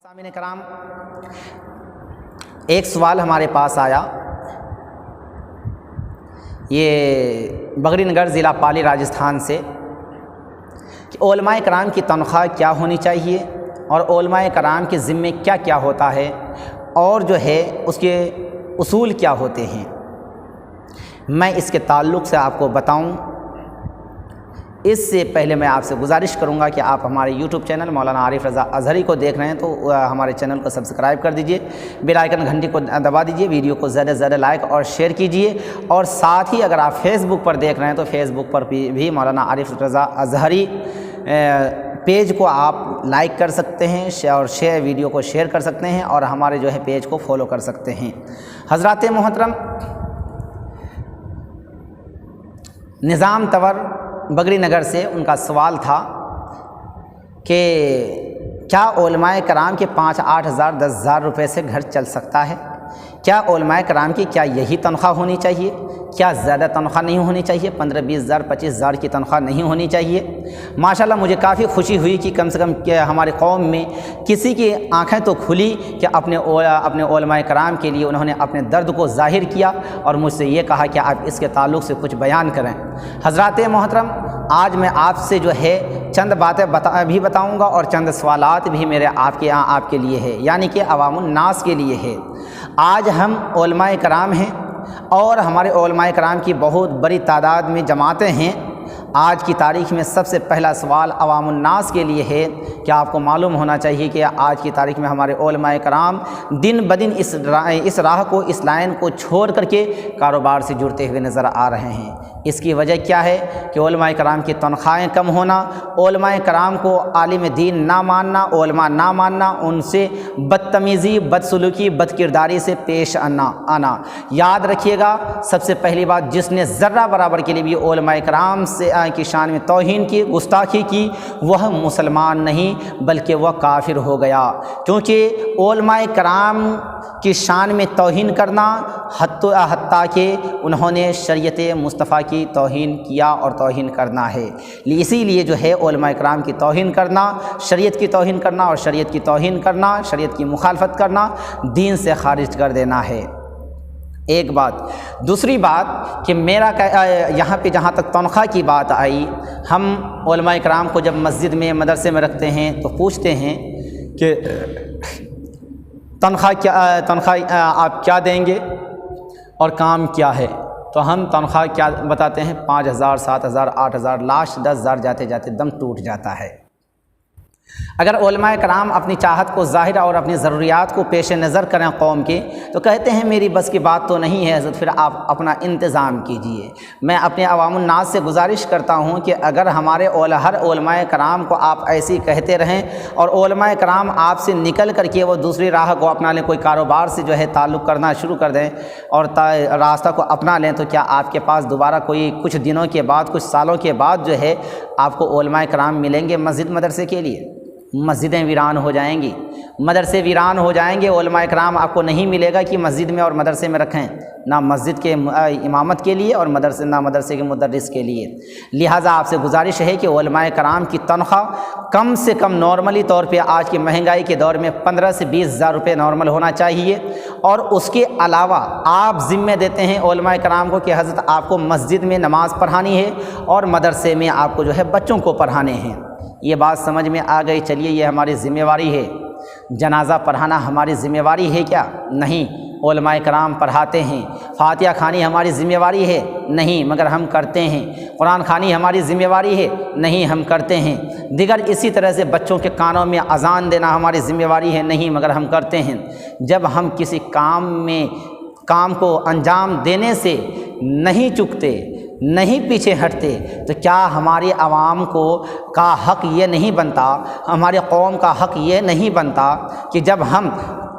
سامعین کرام، ایک سوال ہمارے پاس آیا، یہ بغری نگر ضلع پالی راجستھان سے، کہ علماء کرام کی تنخواہ کیا ہونی چاہیے اور علماء کرام کے ذمے کیا کیا ہوتا ہے اور جو ہے اس کے اصول کیا ہوتے ہیں۔ میں اس کے تعلق سے آپ کو بتاؤں، اس سے پہلے میں آپ سے گزارش کروں گا کہ آپ ہمارے یوٹیوب چینل مولانا عارف رضا اظہری کو دیکھ رہے ہیں تو ہمارے چینل کو سبسکرائب کر دیجئے، بیل آئیکن گھنٹی کو دبا دیجئے، ویڈیو کو زیادہ سے زیادہ لائک اور شیئر کیجئے، اور ساتھ ہی اگر آپ فیس بک پر دیکھ رہے ہیں تو فیس بک پر بھی مولانا عارف رضا اظہری پیج کو آپ لائک کر سکتے ہیں اور ویڈیو کو شیئر کر سکتے ہیں اور ہمارے جو ہے پیج کو فالو کر سکتے ہیں۔ حضرات محترم، نظام تور بغری نگر سے ان کا سوال تھا کہ کیا علماء کرام کے 5-8 ہزار 10 ہزار روپے سے گھر چل سکتا ہے؟ کیا علماء کرام کی کیا یہی تنخواہ ہونی چاہیے؟ کیا زیادہ تنخواہ نہیں ہونی چاہیے؟ 15-20 ہزار 25 ہزار کی تنخواہ نہیں ہونی چاہیے؟ ماشاءاللہ مجھے کافی خوشی ہوئی کہ کم سے کم ہمارے قوم میں کسی کی آنکھیں تو کھلی کہ اپنے علماء کرام کے لیے انہوں نے اپنے درد کو ظاہر کیا اور مجھ سے یہ کہا کہ آپ اس کے تعلق سے کچھ بیان کریں۔ حضرات محترم، آج میں آپ سے جو ہے چند باتیں بھی بتاؤں گا اور چند سوالات بھی میرے آپ کے لیے ہے، یعنی کہ عوام الناس کے لیے ہے۔ آج ہم علماء کرام ہیں اور ہمارے علماء کرام کی بہت بڑی تعداد میں جماعتیں ہیں۔ آج کی تاریخ میں سب سے پہلا سوال عوام الناس کے لیے ہے کہ آپ کو معلوم ہونا چاہیے کہ آج کی تاریخ میں ہمارے علماء کرام دن بدن اس راہ کو، اس لائن کو چھوڑ کر کے کاروبار سے جڑتے ہوئے نظر آ رہے ہیں۔ اس کی وجہ کیا ہے کہ علماء کرام کی تنخواہیں کم ہونا، علماء کرام کو عالم دین نہ ماننا، علماء نہ ماننا، ان سے بدتمیزی، بدسلوکی، بد کرداری سے پیش آنا۔ یاد رکھیے گا، سب سے پہلی بات، جس نے ذرہ برابر کے لیے بھی علماء کرام سے کی شان میں توہین کی، گستاخی کی، وہ مسلمان نہیں بلکہ وہ کافر ہو گیا، کیونکہ علماء کرام کی شان میں توہین کرنا حتیٰ کہ انہوں نے شریعت مصطفیٰ کی توہین کیا اور توہین کرنا ہے۔ اسی لیے جو ہے علماء کرام کی توہین کرنا، شریعت کی توہین کرنا اور شریعت کی توہین کرنا، شریعت کی مخالفت کرنا، دین سے خارج کر دینا ہے۔ ایک بات۔ دوسری بات کہ میرا یہاں پہ جہاں تک تنخواہ کی بات آئی، ہم علماء کرام کو جب مسجد میں، مدرسے میں رکھتے ہیں تو پوچھتے ہیں کہ تنخواہ آپ کیا دیں گے اور کام کیا ہے؟ تو ہم تنخواہ کیا بتاتے ہیں؟ 5,000 7,000 8,000، لاسٹ 10,000 جاتے جاتے دم ٹوٹ جاتا ہے۔ اگر علماء کرام اپنی چاہت کو ظاہر اور اپنی ضروریات کو پیش نظر کریں قوم کے، تو کہتے ہیں میری بس کی بات تو نہیں ہے حضرت، پھر آپ اپنا انتظام کیجئے۔ میں اپنے عوام الناس سے گزارش کرتا ہوں کہ اگر ہمارے ہر علماء کرام کو آپ ایسی کہتے رہیں اور علماء کرام آپ سے نکل کر کے وہ دوسری راہ کو اپنا لیں، کوئی کاروبار سے جو ہے تعلق کرنا شروع کر دیں اور راستہ کو اپنا لیں، تو کیا آپ کے پاس دوبارہ کوئی کچھ دنوں کے بعد، کچھ سالوں کے بعد جو ہے آپ کو علماء کرام ملیں گے مسجد مدرسے کے لیے؟ مسجدیں ویران ہو جائیں گی، مدرسے ویران ہو جائیں گے، علماء کرام آپ کو نہیں ملے گا کہ مسجد میں اور مدرسے میں رکھیں، نہ مسجد کے امامت کے لیے اور نہ مدرسے کے مدرس کے لیے۔ لہٰذا آپ سے گزارش ہے کہ علماء کرام کی تنخواہ کم سے کم نارملی طور پہ آج کی مہنگائی کے دور میں 15 سے 20 ہزار روپے نارمل ہونا چاہیے، اور اس کے علاوہ آپ ذمہ دیتے ہیں علماء کرام کو کہ حضرت آپ کو مسجد میں نماز پڑھانی ہے اور مدرسے میں آپ کو جو ہے بچوں کو پڑھانے ہیں۔ یہ بات سمجھ میں آ گئی؟ چلیے یہ ہماری ذمہ داری ہے۔ جنازہ پڑھانا ہماری ذمہ داری ہے کیا؟ نہیں، علماء کرام پڑھاتے ہیں۔ فاتحہ خوانی ہماری ذمہ داری ہے؟ نہیں، مگر ہم کرتے ہیں۔ قرآن خوانی ہماری ذمہ داری ہے؟ نہیں، ہم کرتے ہیں۔ دیگر اسی طرح سے بچوں کے کانوں میں اذان دینا ہماری ذمہ داری ہے؟ نہیں، مگر ہم کرتے ہیں۔ جب ہم کسی کام کو انجام دینے سے نہیں چکتے، نہیں پیچھے ہٹتے، تو کیا ہمارے عوام کا حق یہ نہیں بنتا، ہمارے قوم کا حق یہ نہیں بنتا کہ جب ہم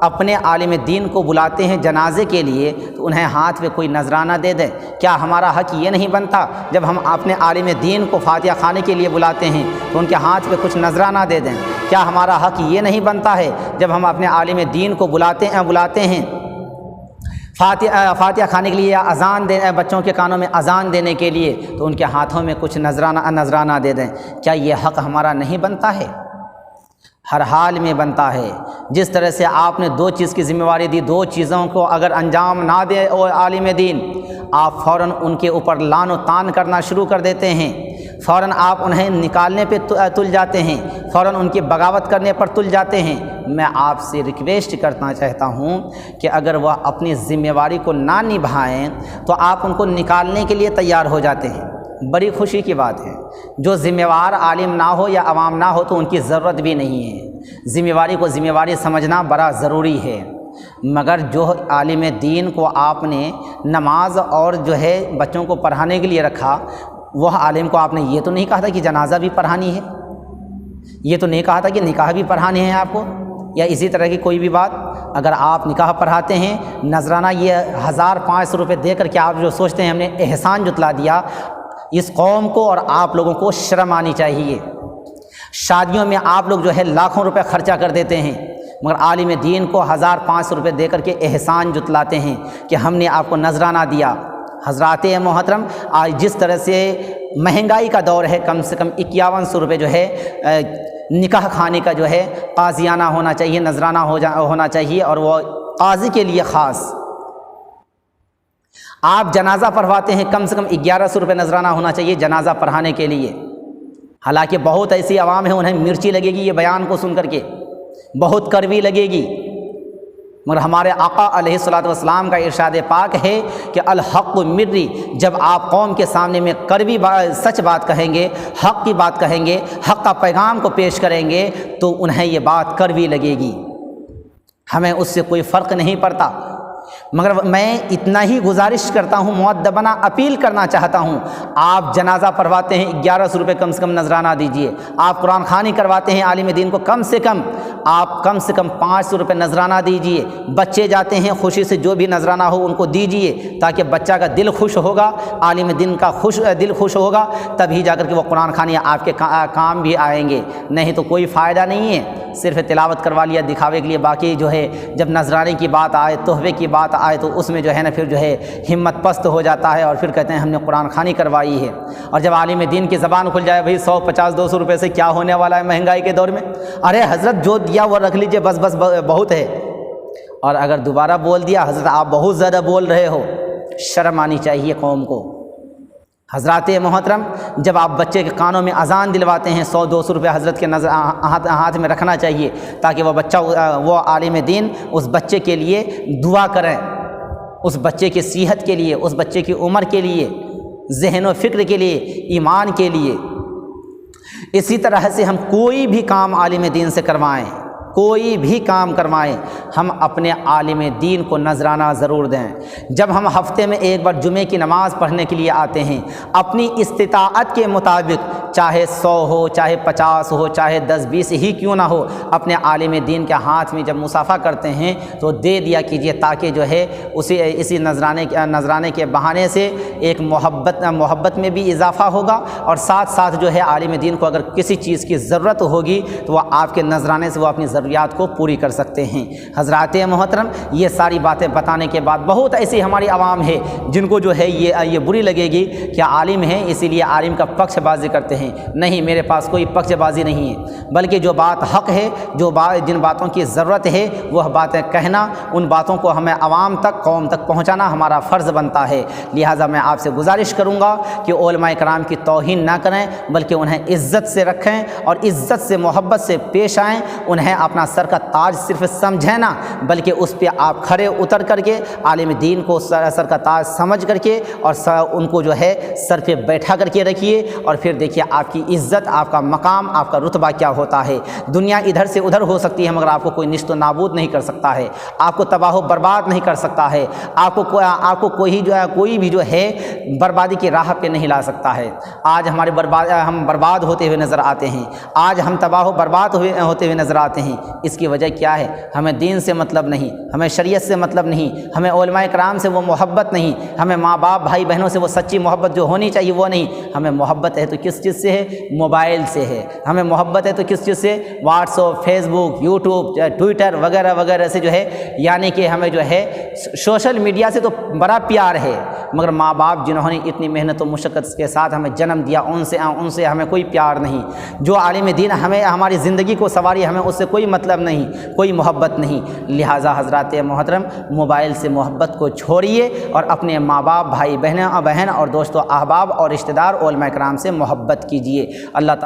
اپنے عالم دین کو بلاتے ہیں جنازے کے لیے تو انہیں ہاتھ پہ کوئی نذرانہ دے دیں؟ کیا ہمارا حق یہ نہیں بنتا جب ہم اپنے عالم دین کو فاتحہ خوانی کے لیے بلاتے ہیں تو ان کے ہاتھ پہ کچھ نذرانہ دے دیں؟ کیا ہمارا حق یہ نہیں بنتا ہے جب ہم اپنے عالم دین کو بلاتے ہیں فاتحہ کھانے کے لیے یا اذان دے، بچوں کے کانوں میں اذان دینے کے لیے، تو ان کے ہاتھوں میں کچھ نذرانہ دے دیں؟ کیا یہ حق ہمارا نہیں بنتا ہے؟ ہر حال میں بنتا ہے۔ جس طرح سے آپ نے دو چیز کی ذمہ داری دی، دو چیزوں کو اگر انجام نہ دے اور عالم دین، آپ فوراً ان کے اوپر لعن و طعن کرنا شروع کر دیتے ہیں، فوراً آپ انہیں نکالنے پہ تل جاتے ہیں، فوراً ان کی بغاوت کرنے پر تل جاتے ہیں۔ میں آپ سے ریکویسٹ کرنا چاہتا ہوں کہ اگر وہ اپنی ذمہ داری کو نہ نبھائیں تو آپ ان کو نکالنے کے لیے تیار ہو جاتے ہیں۔ بڑی خوشی کی بات ہے، جو ذمہ دار عالم نہ ہو یا عوام نہ ہو تو ان کی ضرورت بھی نہیں ہے۔ ذمہ داری کو ذمہ داری سمجھنا بڑا ضروری ہے، مگر جو عالم دین کو آپ نے نماز اور جو ہے بچوں کو پڑھانے کے لیے رکھا، وہ عالم کو آپ نے یہ تو نہیں کہا تھا کہ جنازہ بھی پڑھانی ہے، یہ تو نہیں کہا تھا کہ نکاح بھی پڑھانے ہیں آپ کو، یا اسی طرح کی کوئی بھی بات۔ اگر آپ نکاح پڑھاتے ہیں، نذرانہ یہ 1500 روپے دے کر کے آپ جو سوچتے ہیں ہم نے احسان جتلا دیا، اس قوم کو اور آپ لوگوں کو شرم آنی چاہیے۔ شادیوں میں آپ لوگ جو ہے لاکھوں روپے خرچہ کر دیتے ہیں، مگر عالم دین کو 1500 روپے دے کر کے احسان جتلاتے ہیں کہ ہم نے آپ کو نذرانہ دیا۔ حضرات محترم، آج جس طرح سے مہنگائی کا دور ہے، کم سے کم 5100 روپے جو ہے نکاح کھانے کا جو ہے قاضیانہ ہونا چاہیے، نذرانہ ہونا چاہیے، اور وہ قاضی کے لیے خاص۔ آپ جنازہ پڑھواتے ہیں، کم سے کم 1100 روپے نذرانہ ہونا چاہیے جنازہ پڑھانے کے لیے۔ حالانکہ بہت ایسی عوام ہیں انہیں مرچی لگے گی یہ بیان کو سن کر کے، بہت کڑوی لگے گی، مگر ہمارے آقا علیہ الصلوۃ والسلام کا ارشاد پاک ہے کہ الحق مری، جب آپ قوم کے سامنے میں کڑوی سچ بات کہیں گے، حق کی بات کہیں گے، حق کا پیغام کو پیش کریں گے تو انہیں یہ بات کڑوی لگے گی۔ ہمیں اس سے کوئی فرق نہیں پڑتا، مگر میں اتنا ہی گزارش کرتا ہوں، مؤدبانہ اپیل کرنا چاہتا ہوں، آپ جنازہ پڑھواتے ہیں 1100 روپے کم سے کم نذرانہ دیجئے، آپ قرآن خوانی کرواتے ہیں عالم دین کو، کم سے کم 500 روپے نذرانہ دیجئے، بچے جاتے ہیں خوشی سے جو بھی نذرانہ ہو ان کو دیجئے، تاکہ بچہ کا دل خوش ہوگا، عالم دین کا دل خوش ہوگا، تبھی جا کر کے وہ قرآن خوانی آپ کے کام بھی آئیں گے، نہیں تو کوئی فائدہ نہیں ہے، صرف تلاوت کروا لیا دکھاوے کے لیے۔ باقی جو ہے جب نذرانے کی بات آئے، تحفے کی بات آئے تو اس میں جو ہے نا پھر جو ہے ہمت پست ہو جاتا ہے، اور پھر کہتے ہیں ہم نے قرآن خوانی کروائی ہے۔ اور جب عالم دین کی زبان کھل جائے، بھئی 150-200 روپے سے کیا ہونے والا ہے مہنگائی کے دور میں، ارے حضرت جو دیا وہ رکھ لیجئے، بس بہت ہے۔ اور اگر دوبارہ بول دیا حضرت آپ بہت زیادہ بول رہے ہو، شرم آنی چاہیے قوم کو۔ حضرات محترم، جب آپ بچے کے کانوں میں اذان دلواتے ہیں، 100-200 روپے حضرت کے ہاتھ میں رکھنا چاہیے، تاکہ وہ بچہ، وہ عالم دین اس بچے کے لیے دعا کریں، اس بچے کی صحت کے لیے، اس بچے کی عمر کے لیے، ذہن و فکر کے لیے، ایمان کے لیے۔ اسی طرح سے ہم کوئی بھی کام عالم دین سے کروائیں، کوئی بھی کام کروائیں، ہم اپنے عالم دین کو نذرانہ ضرور دیں۔ جب ہم ہفتے میں ایک بار جمعے کی نماز پڑھنے کے لیے آتے ہیں، اپنی استطاعت کے مطابق، چاہے 100 ہو، چاہے 50 ہو، چاہے 10-20 ہی کیوں نہ ہو، اپنے عالم دین کے ہاتھ میں جب مصافحہ کرتے ہیں تو دے دیا کیجیے، تاکہ جو ہے اسی نذرانے کے بہانے سے ایک محبت میں بھی اضافہ ہوگا، اور ساتھ ساتھ جو ہے عالم دین کو اگر کسی چیز کی ضرورت ہوگی تو وہ آپ کے نذرانے سے وہ اپنی ضروریات کو پوری کر سکتے ہیں۔ حضرات محترم، یہ ساری باتیں بتانے کے بعد بہت ایسی ہماری عوام ہے جن کو جو ہے یہ بری لگے گی کہ عالم ہیں اسی لیے عالم کا پکش بازی کرتے ہیں۔ نہیں، میرے پاس کوئی پکش بازی نہیں ہے، بلکہ جو بات حق ہے، جن باتوں کی ضرورت ہے وہ باتیں کہنا، ان باتوں کو ہمیں عوام تک، قوم تک پہنچانا ہمارا فرض بنتا ہے۔ لہٰذا میں آپ سے گزارش کروں گا کہ علماء کرام کی توہین نہ کریں، بلکہ انہیں عزت سے رکھیں اور عزت سے، محبت سے پیش آئیں، انہیں اپنا سر کا تاج صرف سمجھیں نہ، بلکہ اس پہ آپ کھڑے اتر کر کے عالم دین کو سر کا تاج سمجھ کر کے اور ان کو جو ہے سر پہ بیٹھا کر کے رکھیے، اور پھر دیکھیے آپ کی عزت، آپ کا مقام، آپ کا رتبہ کیا ہوتا ہے۔ دنیا ادھر سے ادھر ہو سکتی ہے، مگر آپ کو کوئی نیست و نابود نہیں کر سکتا ہے، آپ کو تباہ و برباد نہیں کر سکتا ہے، آپ کو کوئی بھی جو ہے بربادی کی راہ پہ نہیں لا سکتا ہے۔ آج ہم برباد ہوتے ہوئے نظر آتے ہیں، آج ہم تباہ و برباد ہوتے ہوئے نظر آتے ہیں، اس کی وجہ کیا ہے؟ ہمیں دین سے مطلب نہیں، ہمیں شریعت سے مطلب نہیں، ہمیں علماء کرام سے وہ محبت نہیں، ہمیں ماں باپ بھائی بہنوں سے وہ سچی محبت جو ہونی چاہیے وہ نہیں، ہمیں محبت ہے تو کس چیز سے ہے؟ موبائل سے ہے۔ ہمیں محبت ہے تو کس چیز سے؟ واٹس ایپ، فیس بک، یوٹیوب، ٹویٹر وغیرہ وغیرہ سے جو ہے، یعنی کہ ہمیں جو ہے سوشل میڈیا سے تو بڑا پیار ہے، مگر ماں باپ جنہوں نے اتنی محنت و مشقت کے ساتھ ہمیں جنم دیا ان سے ہمیں کوئی پیار نہیں۔ جو عالم دین ہمیں ہماری زندگی کو سنواری ہمیں اس سے کوئی مطلب نہیں، کوئی محبت نہیں۔ لہٰذا حضرات محترم موبائل سے محبت کو چھوڑیے اور اپنے ماں باپ بھائی بہن اور دوستوں احباب اور رشتہ دار علماء کرام سے محبت کیجیے۔ اللہ تعالیٰ